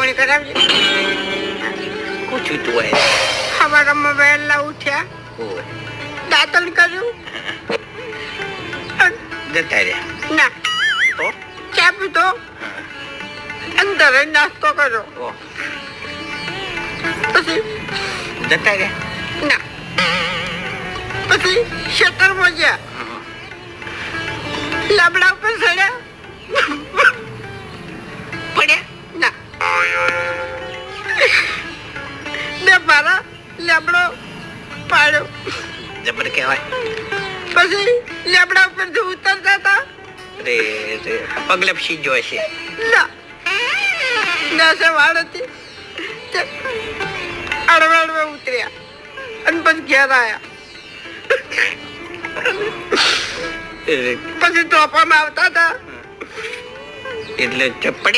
પાણી કરાવજે. પૂછ્યું તું હોય સવારમાં વહેલા ઉઠ્યા, ઓય દાંતણ કર્યું, જતા રહ્યા ના તો ચા પીધો, અંદર જ નાસ્તો કર્યો, ઓહ, પછી જતા રહ્યા ના પછી ખેતરમાં ગયા, લાબડા ઉપર ચડ્યા, પડ્યા ના બે મારા લેબડો પાડ્યો, જબર કહેવાય. પછી લેબડા ઉપરથી ઉતરતા હતા, અરે પગલે સીજો હશે. ના નાસે વાળ હતી, અડવે ઉતર્યા અને પછી ઘેર આવ્યા. પછી તોફામાં આવતા હતા એટલે પડે